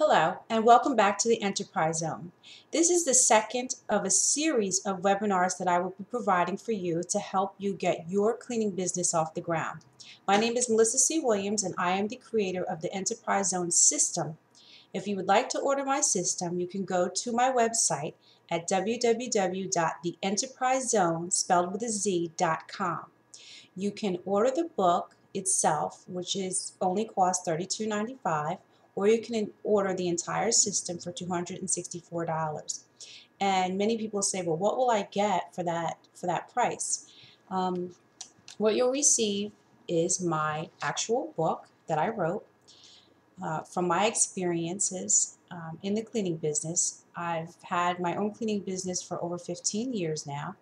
Hello, and welcome back to the Enterprise Zone. This is the second of a series of webinars that I will be providing for you to help you get your cleaning business off the ground. My name is Melissa C. Williams, and I am the creator of the Enterprise Zone system. If you would like to order my system, you can go to my website at www.theenterprisezone, spelled with a Z.com. You can order the book itself, which is only costs $32.95, or you can order the entire system for $264. And many people say, well, what will I get for that price? Um, what you'll receive is my actual book that I wrote from my experiences in the cleaning business. I've had my own cleaning business for over 15 years now.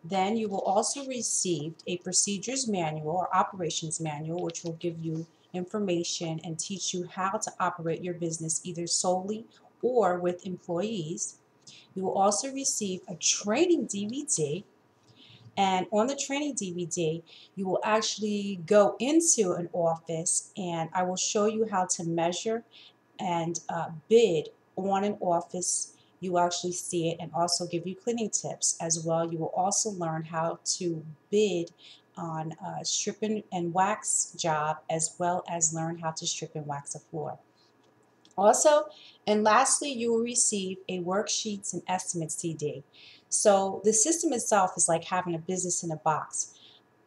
Then you will also receive a procedures manual or operations manual, which will give you information and teach you how to operate your business either solely or with employees. You will also receive a training DVD, and on the training DVD, you will actually go into an office and I will show you how to measure and bid on an office. You actually see it and also give you cleaning tips as well. You will also learn how to bid on a strip and wax job, as well as learn how to strip and wax a floor. Also, and lastly, you will receive a worksheets and estimates CD. So the system itself is like having a business in a box.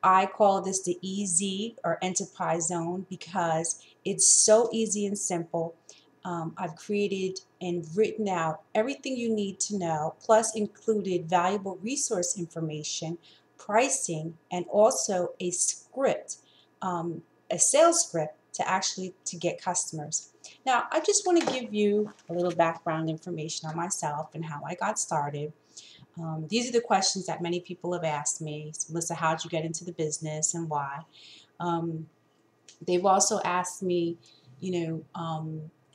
I call this the EZ or Enterprise Zone because it's so easy and simple. I've created and written out everything you need to know, plus included valuable resource information, pricing, and also a script, a sales script to get customers. Now, I just want to give you a little background information on myself and how I got started. These are the questions that many people have asked me. Melissa, how did you get into the business and why? They've also asked me,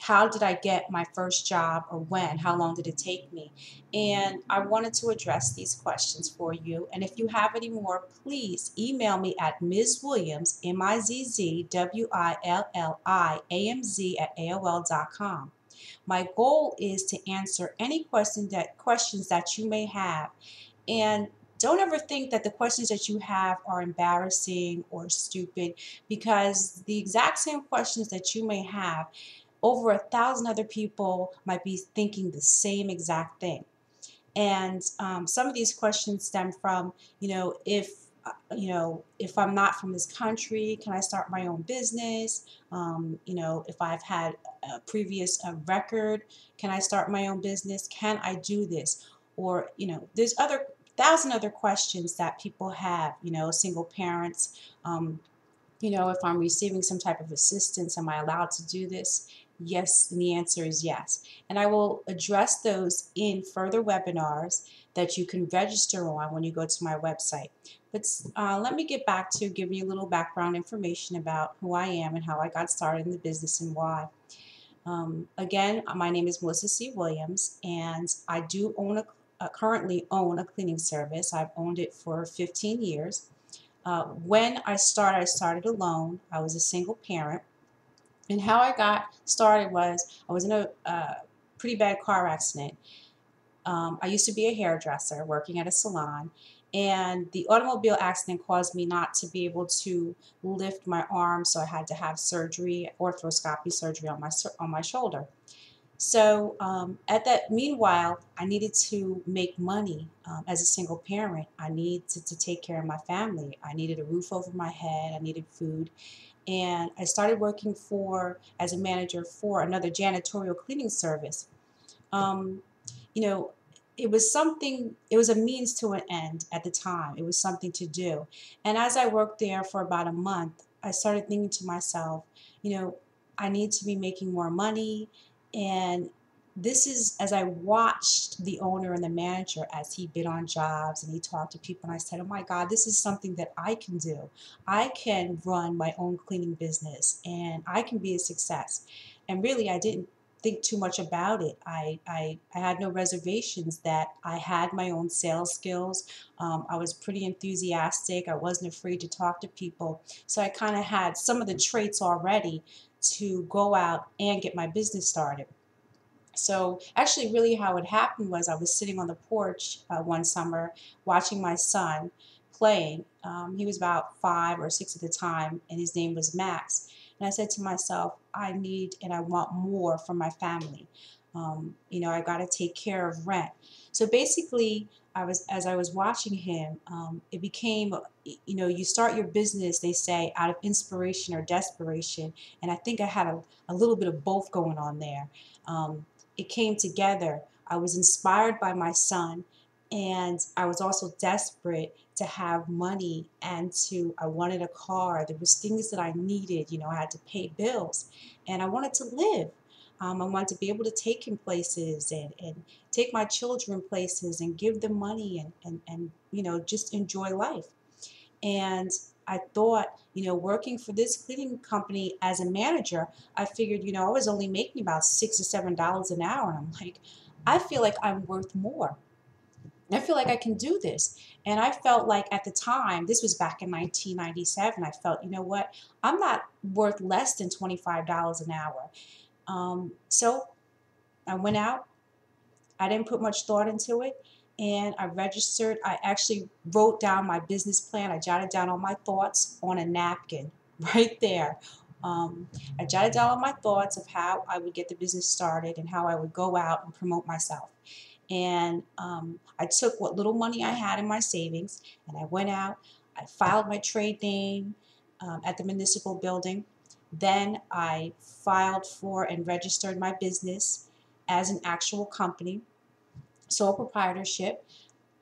how did I get my first job or when? How long did it take me? And I wanted to address these questions for you. And if you have any more, please email me at Ms. Williams, MIZZWILLIAMZ at AOL.com. My goal is to answer any questions that you may have. And don't ever think that the questions that you have are embarrassing or stupid, because the exact same questions that you may have, over 1,000 other people might be thinking the same exact thing. And some of these questions stem from, if I'm not from this country, can I start my own business? If I've had a previous record, can I start my own business? Can I do this? Or, there's other 1,000 other questions that people have, single parents. If I'm receiving some type of assistance, am I allowed to do this? Yes, and the answer is yes. And I will address those in further webinars that you can register on when you go to my website. But let me get back to giving you a little background information about who I am and how I got started in the business and why. Again, my name is Melissa C. Williams, and I do currently own a cleaning service. I've owned it for 15 years. When I started alone. I was a single parent. And how I got started was I was in a pretty bad car accident. I used to be a hairdresser working at a salon, and the automobile accident caused me not to be able to lift my arm, so I had to have surgery, arthroscopy surgery on my shoulder. So meanwhile, I needed to make money as a single parent. I needed to take care of my family. I needed a roof over my head. I needed food. And I started working as a manager for another janitorial cleaning service. Um, you know, it was a means to an end at the time. It was something to do. And as I worked there for about a month, I started thinking to myself, I need to be making more money. And this is as I watched the owner and the manager as he bid on jobs and he talked to people, and I said, oh my God, this is something that I can do. I can run my own cleaning business and I can be a success. And really, I didn't think too much about it. I had no reservations that I had my own sales skills. I was pretty enthusiastic. I wasn't afraid to talk to people. So I kind of had some of the traits already to go out and get my business started. So actually, really how it happened was I was sitting on the porch one summer watching my son playing. He was about 5 or 6 at the time, and his name was Max. And I said to myself, I need and I want more for my family. I got to take care of rent. So basically, as I was watching him, it became, you start your business, they say, out of inspiration or desperation. And I think I had a little bit of both going on there. It came together. I was inspired by my son, and I was also desperate to have money, and I wanted a car. There was things that I needed. I had to pay bills, and I wanted to live. I wanted to be able to take him places, and take my children places and give them money, and just enjoy life. And I thought, working for this cleaning company as a manager, I figured, I was only making about $6 or $7 an hour. And I'm like, I feel like I'm worth more. I feel like I can do this. And I felt like at the time, this was back in 1997, I felt, you know what, I'm not worth less than $25 an hour. So I went out. I didn't put much thought into it. And I registered. I actually wrote down my business plan. I jotted down all my thoughts on a napkin right there. Um, I jotted down all my thoughts of how I would get the business started and how I would go out and promote myself. And I took what little money I had in my savings and I went out. I filed my trade name at the municipal building. Then I filed for and registered my business as an actual company, sole proprietorship.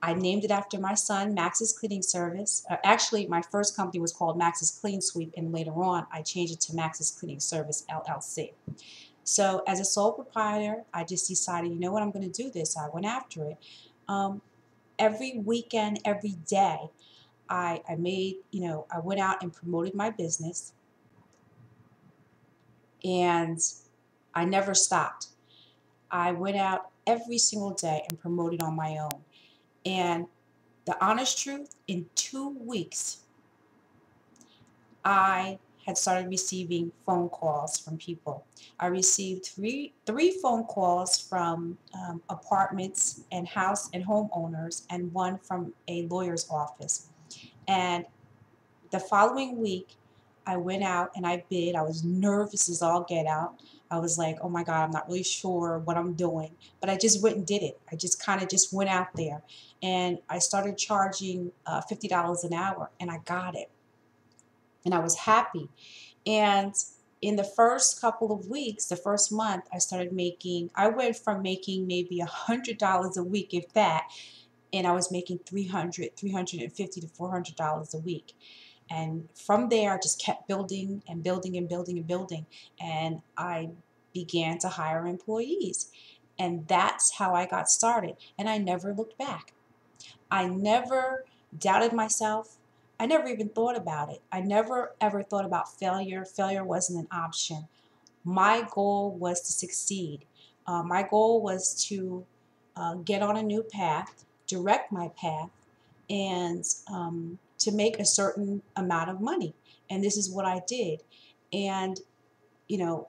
I named it after my son, Max's Cleaning Service. Actually, my first company was called Max's Clean Sweep, and later on, I changed it to Max's Cleaning Service, LLC. So, as a sole proprietor, I just decided, you know what, I'm going to do this. I went after it. Um, every weekend, every day, I made, I went out and promoted my business, and I never stopped. I went out every single day and promoted on my own. And the honest truth, in 2 weeks, I had started receiving phone calls from people. I received three phone calls from apartments and house and homeowners, and one from a lawyer's office. And the following week, I went out and I bid. I was nervous as all get out. I was like, oh my God, I'm not really sure what I'm doing. But I just went and did it. I just kind of just went out there. And I started charging $50 an hour, and I got it. And I was happy. And in the first couple of weeks, the first month, I went from making maybe $100 a week, if that, and I was making $350 to $400 a week. And from there, I just kept building and building and building and building. And I began to hire employees. And that's how I got started. And I never looked back. I never doubted myself. I never even thought about it. I never ever thought about failure. Failure wasn't an option. My goal was to succeed. My goal was to get on a new path, direct my path, and to make a certain amount of money. And this is what I did. And, you know,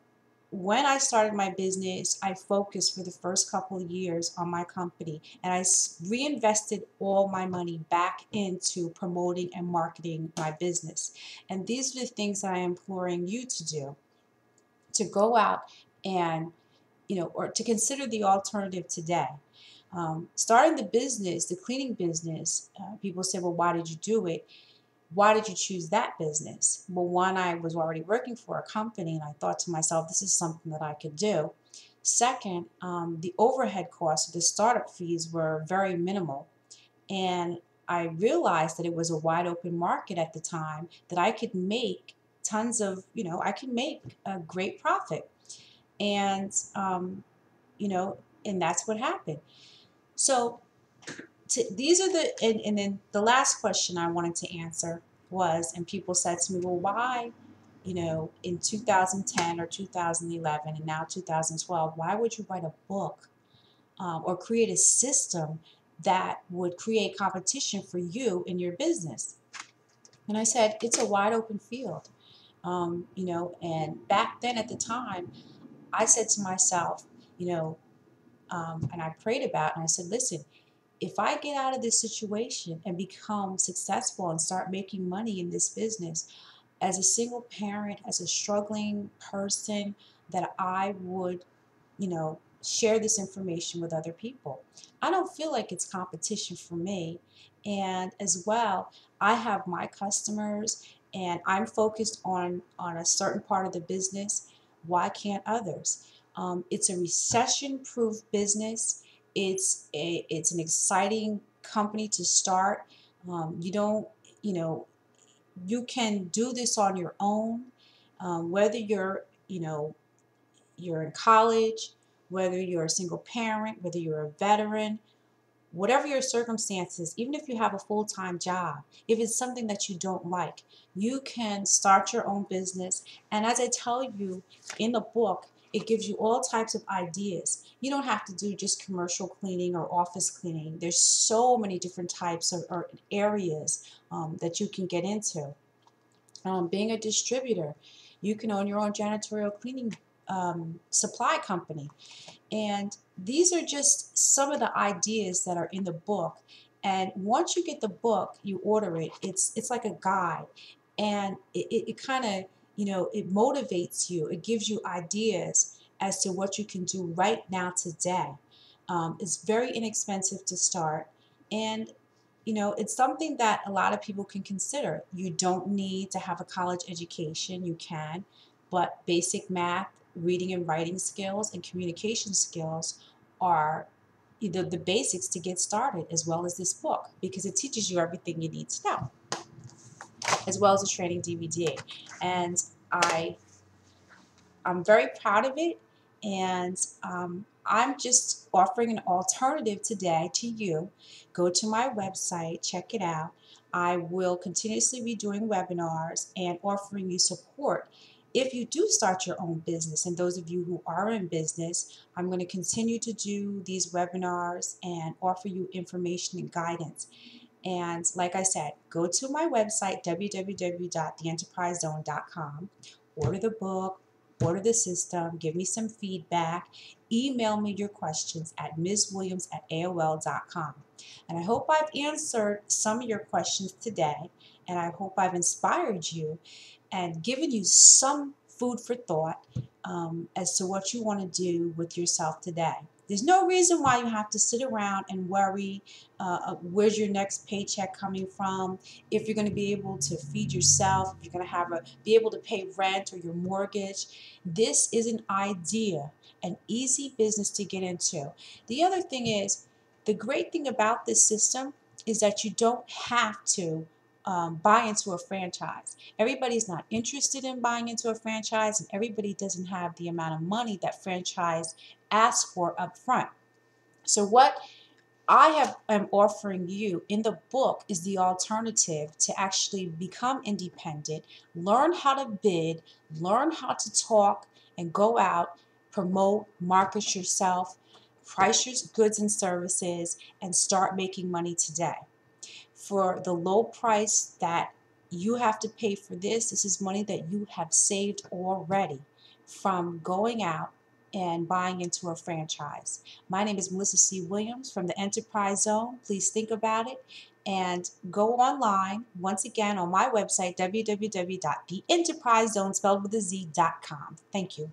when I started my business, I focused for the first couple of years on my company, and I reinvested all my money back into promoting and marketing my business. And these are the things that I am imploring you to do, to go out and, or to consider the alternative today. Starting the business, the cleaning business, people say, well, why did you do it? Why did you choose that business? Well, one, I was already working for a company, and I thought to myself, this is something that I could do. Second, the overhead costs, the startup fees were very minimal. And I realized that it was a wide open market at the time, that I could make I could make a great profit. And, and that's what happened. So these are and then the last question I wanted to answer was, and people said to me, well, why, in 2010 or 2011 and now 2012, why would you write a book or create a system that would create competition for you in your business? And I said, it's a wide open field. And back then at the time, I said to myself, and I prayed about, and I said, listen, if I get out of this situation and become successful and start making money in this business, as a single parent, as a struggling person, that I would, share this information with other people. I don't feel like it's competition for me. And as well, I have my customers and I'm focused on a certain part of the business. Why can't others? It's a recession-proof business. It's an exciting company to start. You don't, you know, you can do this on your own, whether you're in college, whether you're a single parent, whether you're a veteran, whatever your circumstances, even if you have a full-time job, if it's something that you don't like, you can start your own business. And as I tell you in the book, it gives you all types of ideas. You don't have to do just commercial cleaning or office cleaning. There's so many different types of or areas that you can get into. Being a distributor, you can own your own janitorial cleaning supply company. And these are just some of the ideas that are in the book. And once you get the book, you order it. It's like a guide, and it kind of it motivates you. It gives you ideas as to what you can do right now today. It's very inexpensive to start, and it's something that a lot of people can consider. You don't need to have a college education. You can, but basic math, reading and writing skills, and communication skills are the basics to get started, as well as this book, because it teaches you everything you need to know, as well as a training DVD. And I'm very proud of it, and I'm just offering an alternative today to you. Go to my website, check it out. I will continuously be doing webinars and offering you support. If you do start your own business, and those of you who are in business, I'm going to continue to do these webinars and offer you information and guidance. And like I said, go to my website, www.theenterprisezone.com, order the book, order the system, give me some feedback, email me your questions at mswilliams@aol.com. And I hope I've answered some of your questions today, and I hope I've inspired you and given you some food for thought as to what you want to do with yourself today. There's no reason why you have to sit around and worry where's your next paycheck coming from, if you're going to be able to feed yourself, if you're going to be able to pay rent or your mortgage. This is an idea, an easy business to get into. The other thing is, the great thing about this system is that you don't have to buy into a franchise. Everybody's not interested in buying into a franchise, and everybody doesn't have the amount of money that franchise asks for up front. So what am offering you in the book is the alternative to actually become independent, learn how to bid, learn how to talk, and go out, promote, market yourself, price your goods and services, and start making money today. For the low price that you have to pay for this is money that you have saved already from going out and buying into a franchise. My name is Melissa C. Williams from the Enterprise Zone. Please think about it and go online, once again, on my website, www.theenterprisezone, spelled with a Z.com. Thank you.